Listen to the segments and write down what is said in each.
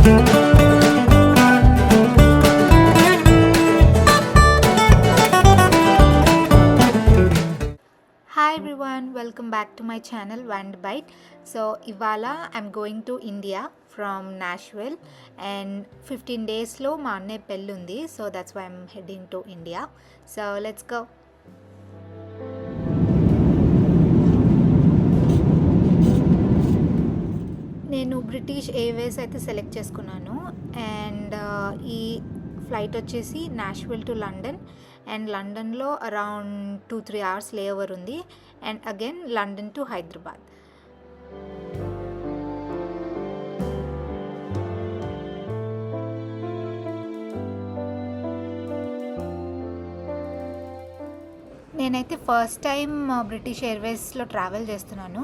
Hi everyone, welcome back to my channel Wand Bite. So Ivala, I'm going to India from Nashville and 15 days lo ma anne pellundi, so that's why I'm heading to India. So let's go. నేను British airways అయితే select చేసుకున్నాను and ఈ flight వచ్చేసి Nashville to London and లండన్లో around 2-3 hours layover ఉంది and again London to Hyderabad. నేనైతే first time British ఎయిర్వేస్లో travel చేస్తున్నాను.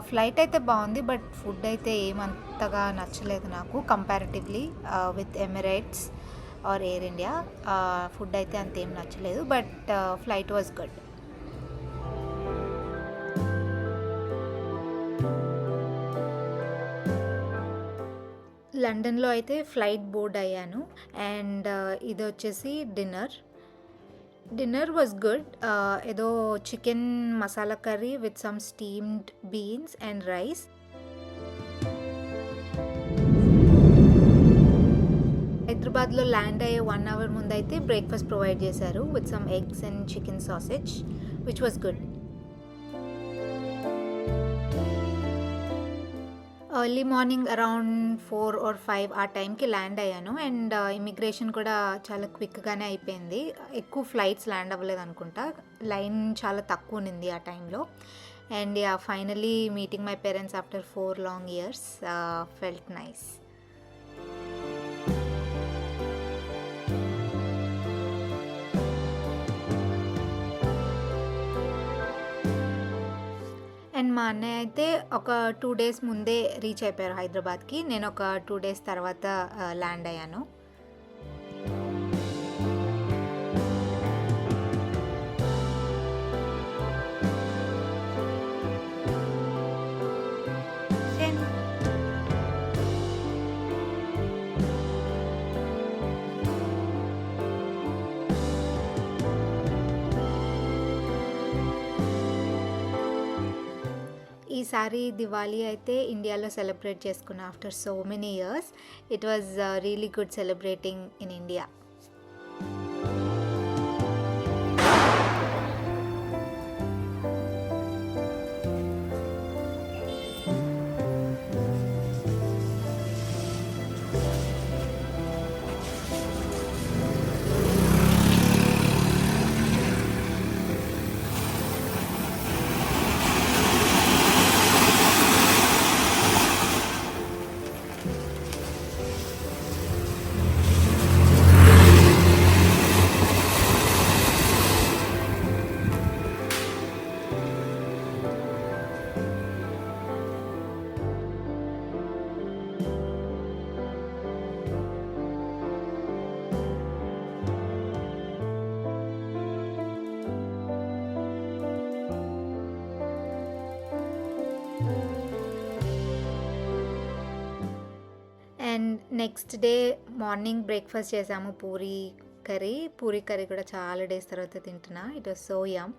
ఫ్లైట్ అయితే బాగుంది బట్ ఫుడ్ అయితే ఏమంతగా నచ్చలేదు నాకు comparatively with Emirates or Air India. Food అయితే అంతేం నచ్చలేదు బట్ ఫ్లైట్ వాజ్ గుడ్. లండన్లో అయితే ఫ్లైట్ బోర్డ్ అయ్యాను అండ్ ఇది వచ్చేసి డిన్నర్ వాజ్ గుడ్. ఏదో chicken masala curry with some steamed beans and rice. హైదరాబాద్లో ల్యాండ్ అయ్యే 1 అవర్ ముందు అయితే బ్రేక్ఫాస్ట్ ప్రొవైడ్ చేశారు with some eggs and chicken sausage which was good. Early morning around 4 or 5 ఆ టైంకి ల్యాండ్ అయ్యాను అండ్ ఇమిగ్రేషన్ కూడా చాలా క్విక్గానే అయిపోయింది. ఎక్కువ ఫ్లైట్స్ ల్యాండ్ అవ్వలేదు అనుకుంటా, లైన్ చాలా తక్కువ ఉన్నింది ఆ టైంలో. And finally meeting my parents after 4 long years felt nice. And మా అన్నయ్య అయితే ఒక 2 days ముందే రీచ్ అయిపోయారు హైదరాబాద్కి. నేను ఒక 2 days తర్వాత ల్యాండ్ అయ్యాను. ఈసారి దివాళీ అయితే ఇండియాలో సెలబ్రేట్ చేసుకున్నా after so many years. It was really good celebrating in India. And next day morning breakfast చేసాము పూరీ కర్రీ కూడా చాలా డేస్ తర్వాత తింటున్నా. It was so yum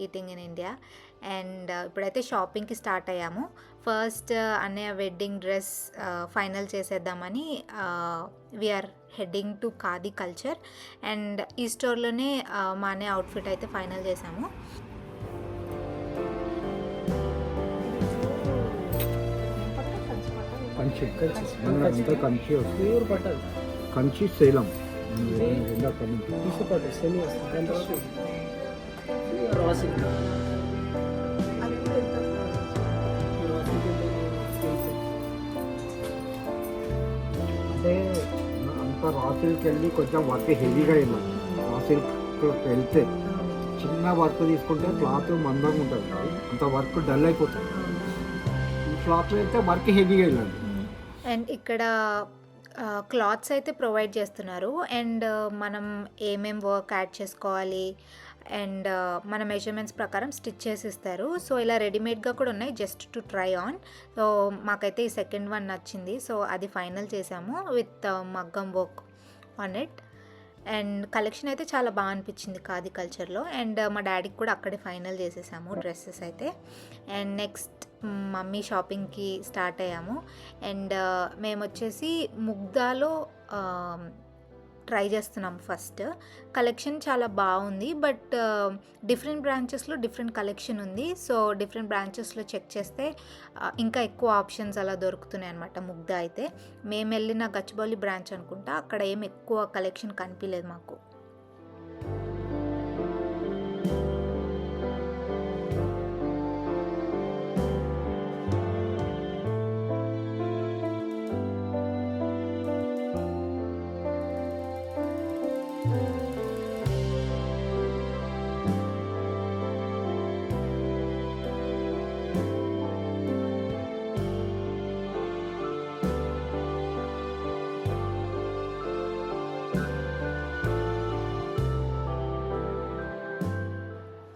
eating in India. And ఇప్పుడైతే షాపింగ్కి స్టార్ట్ అయ్యాము. ఫస్ట్ అన్నయ్య వెడ్డింగ్ డ్రెస్ ఫైనల్ చేసేద్దామని we're heading to Khadi culture and ఈ స్టోర్లోనే మా అన్నయ్య అవుట్ఫిట్ అయితే ఫైనల్ చేసాము. కంచి సేలం అంటే అంత రా సిల్క్ వెళ్ళి కొంచెం వర్క్ హెవీగా వెళ్ళాలి. రా సిల్క్ వెళ్తే చిన్న వర్క్ తీసుకుంటే క్లాత్ మందంగా ఉంటుంది, అంత వర్క్ డల్ అయిపోతుంది. ఈ క్లాత్ అయితే వర్క్ హెవీగా వెళ్ళాలి. అండ్ ఇక్కడ క్లాత్స్ అయితే ప్రొవైడ్ చేస్తున్నారు అండ్ మనం ఏమేం వర్క్ యాడ్ చేసుకోవాలి అండ్ మన మెజర్మెంట్స్ ప్రకారం స్టిచ్ చేసి ఇస్తారు. సో ఇలా రెడీమేడ్గా కూడా ఉన్నాయి, just to try on. So మాకైతే ఈ సెకండ్ వన్ నచ్చింది, సో అది ఫైనల్ చేసాము విత్ మగ్గం work on it. And collection అయితే చాలా బాగా అనిపించింది ఖాదీ కల్చర్లో. అండ్ మా డాడీకి కూడా అక్కడే ఫైనల్ చేసేసాము డ్రెస్సెస్ అయితే. అండ్ నెక్స్ట్ మమ్మీ షాపింగ్కి స్టార్ట్ అయ్యాము. అండ్ మేము వచ్చేసి ముగ్ధాలో ట్రై చేస్తున్నాం ఫస్ట్. కలెక్షన్ చాలా బాగుంది, బట్ డిఫరెంట్ బ్రాంచెస్లో డిఫరెంట్ కలెక్షన్ ఉంది. సో డిఫరెంట్ బ్రాంచెస్లో చెక్ చేస్తే ఇంకా ఎక్కువ ఆప్షన్స్ అలా దొరుకుతున్నాయి అనమాట. ముగ్ధా అయితే మేము వెళ్ళిన గచ్చిబౌలి బ్రాంచ్ అనుకుంటా, అక్కడ ఏం ఎక్కువ కలెక్షన్ కనిపించలేదు మాకు.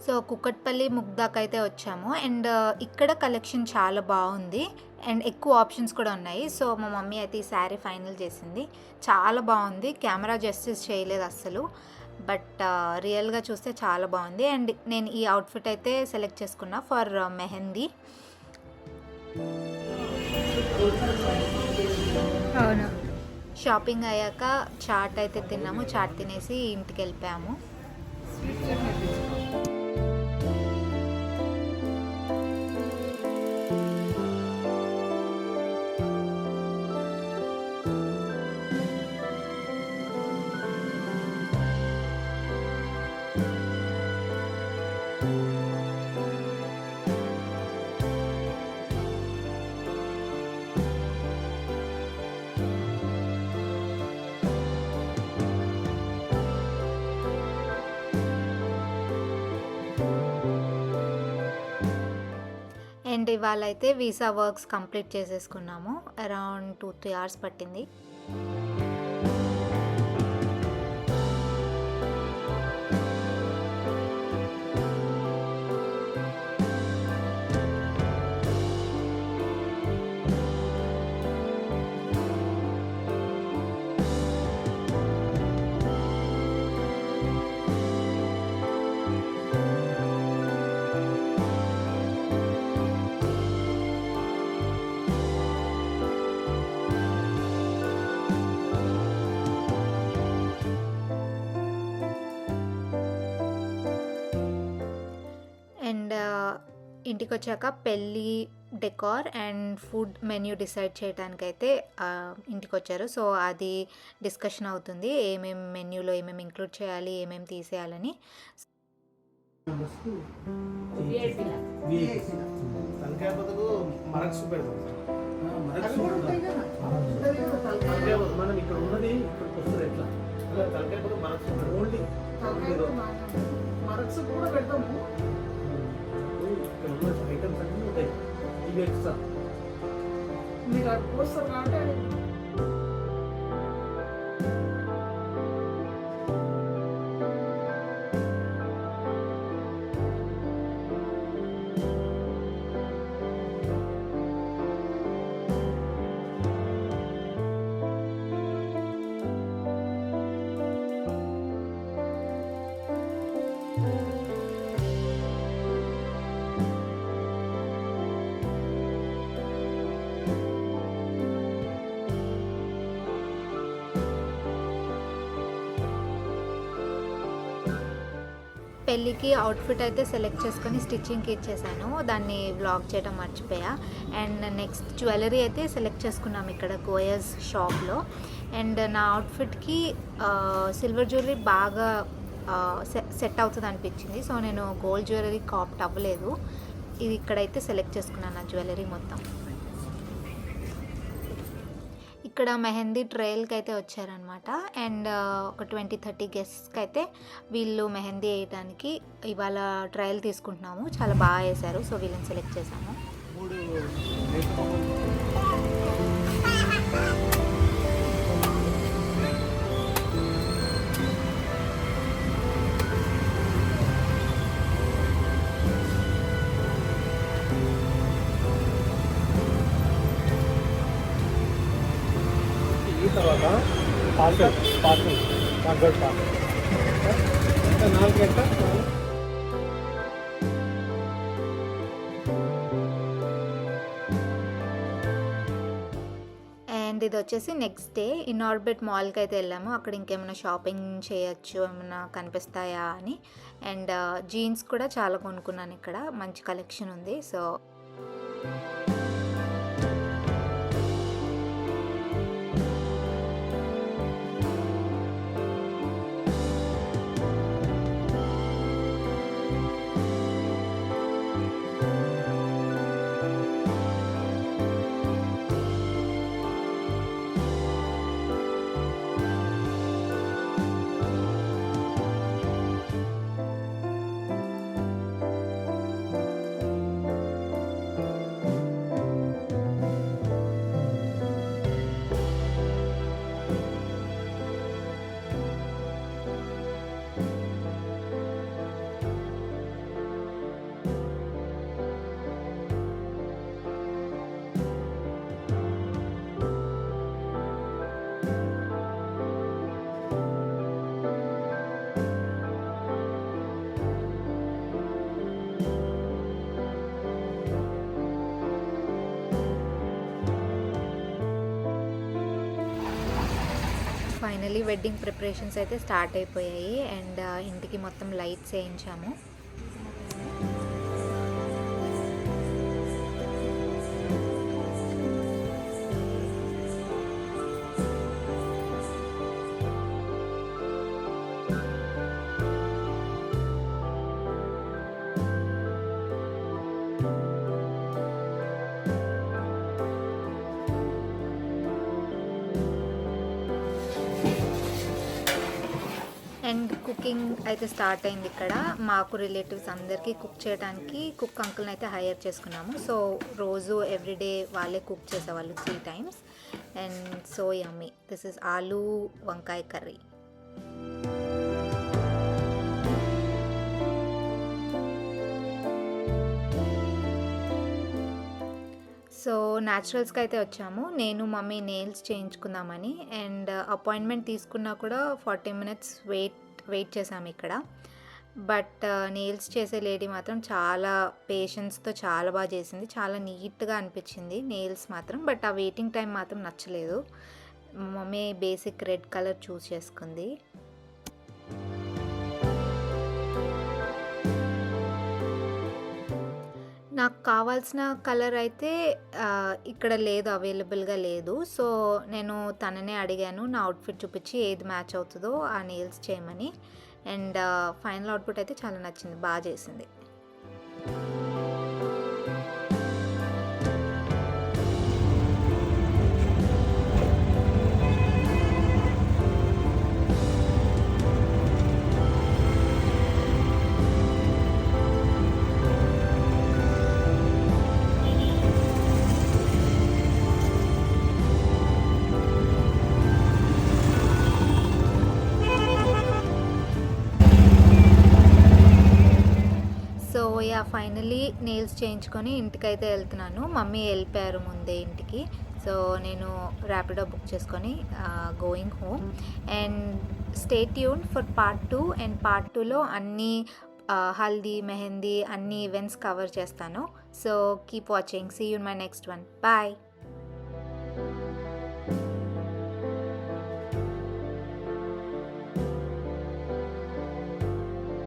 సో కుక్కట్పల్లి ముగ్ధాకైతే వచ్చాము. అండ్ ఇక్కడ కలెక్షన్ చాలా బాగుంది అండ్ ఎక్కువ ఆప్షన్స్ కూడా ఉన్నాయి. సో మా మమ్మీ అయితే ఈ శారీ ఫైనల్ చేసింది. చాలా బాగుంది, కెమెరా జస్టిస్ చేయలేదు అస్సలు, బట్ రియల్గా చూస్తే చాలా బాగుంది. అండ్ నేను ఈ అవుట్ఫిట్ అయితే సెలెక్ట్ చేసుకున్నా ఫర్ మెహందీ. అవును, షాపింగ్ అయ్యాక చాట్ అయితే తిన్నాము. చాట్ తినేసి ఇంటికి వెళ్ళిపోయాము. అండ్ ఇవాళ అయితే వీసా వర్క్స్ కంప్లీట్ చేసేసుకున్నాము. అరౌండ్ 2-3 hours పట్టింది. అండ్ ఇంటికి వచ్చాక పెళ్ళి decor and food menu decide చేయడానికైతే ఇంటికి వచ్చారు. సో అది డిస్కషన్ అవుతుంది, ఏమేమి మెన్యూలో ఏమేమి ఇంక్లూడ్ చేయాలి, ఏమేమి తీసేయాలని. మనం ఇక్కడ ఉన్నది ఓన్లీ మరక్స్ కూడా పెడతాము. ఇక్కడ ఉన్న ఐటమ్స్ అన్నీ ఉంటాయి, ఇవి ఎక్స్ట్రా మీరు అక్కడ వస్తారు కాబట్టి పెళ్ళికి అవుట్ఫిట్ అయితే సెలెక్ట్ చేసుకొని స్టిచ్చింగ్కి ఇచ్చేసాను, దాన్ని వ్లాగ్ చేయడం మర్చిపోయా. అండ్ నెక్స్ట్ జ్యువెలరీ అయితే సెలెక్ట్ చేసుకున్నాం ఇక్కడ గోయస్ షాప్లో. అండ్ నా అవుట్ఫిట్కి సిల్వర్ జ్యువెలరీ బాగా సెట్ అవుతుంది అనిపించింది. సో నేను గోల్డ్ జ్యువెలరీ కాప్ట్ అవ్వలేదు, ఇది ఇక్కడైతే సెలెక్ట్ చేసుకున్నాను నా జ్యువెలరీ మొత్తం. ఇక్కడ మెహందీ ట్రయల్కి అయితే వచ్చారనమాట. అండ్ ఒక 20-30 గెస్ట్స్కి అయితే వీళ్ళు మెహందీ వేయడానికి ఇవాళ ట్రయల్ తీసుకుంటున్నాము. చాలా బాగా వేశారు, సో వీళ్ళని సెలెక్ట్ చేశాము. ఈ తర్వాత పార్సల్ పార్సల్ పార్సల్ ఎంత 4 ఎంత అండ్ ఇది వచ్చేసి నెక్స్ట్ డే ఇన్ఆర్బిట్ మాల్కి అయితే వెళ్ళాము. అక్కడ ఇంకేమైనా షాపింగ్ చేయొచ్చు, ఏమైనా కనిపిస్తాయా అని. అండ్ జీన్స్ కూడా చాలా కొనుక్కున్నాను, ఇక్కడ మంచి కలెక్షన్ ఉంది. సో ఫైనలీ వెడ్డింగ్ ప్రిపరేషన్స్ అయితే స్టార్ట్ అయిపోయాయి. అండ్ ఇంటికి మొత్తం లైట్స్ వేయించాము. అండ్ కుకింగ్ అయితే స్టార్ట్ అయింది. ఇక్కడ మాకు రిలేటివ్స్ అందరికీ కుక్ చేయడానికి కుక్ అంకుల్ని అయితే హైర్ చేసుకున్నాము. సో రోజు ఎవ్రీడే వాళ్ళే కుక్ చేసేవాళ్ళు 3 times. And so yummy. This is aloo వంకాయ కర్రీ. సో న్యాచురల్స్కి అయితే వచ్చాము. నేను మమ్మీ నెయిల్స్ చేయించుకుందామని. అండ్ అపాయింట్మెంట్ తీసుకున్నా కూడా 40 minutes వెయిట్ చేసాము ఇక్కడ. బట్ నెయిల్స్ చేసే లేడీ మాత్రం చాలా పేషెన్స్తో చాలా బాగా చేసింది. చాలా నీట్గా అనిపించింది నెయిల్స్ మాత్రం. బట్ ఆ వెయిటింగ్ టైం మాత్రం నచ్చలేదు. మమ్మీ బేసిక్ రెడ్ కలర్ చూస్ చేసుకుంది. నాకు కావాల్సిన కలర్ అయితే ఇక్కడ లేదు, అవైలబుల్గా లేదు. సో నేను తననే అడిగాను నా అవుట్ఫిట్ చూపించి ఏది మ్యాచ్ అవుతుందో ఆ నెయిల్స్ చేయమని. అండ్ ఫైనల్ అవుట్పుట్ అయితే చాలా నచ్చింది, బాగా చేసింది. సో యా ఫైనలీ నెయిల్స్ చేయించుకొని ఇంటికైతే వెళ్తున్నాను. మమ్మీ వెళ్ళిపోయారు ముందే ఇంటికి. సో నేను ర్యాపిడో బుక్ చేసుకొని going home. And stay tuned for part 2. And part 2లో అన్నీ హల్దీ, మెహందీ అన్ని ఈవెంట్స్ కవర్ చేస్తాను. So keep watching. See you in my next one. Bye.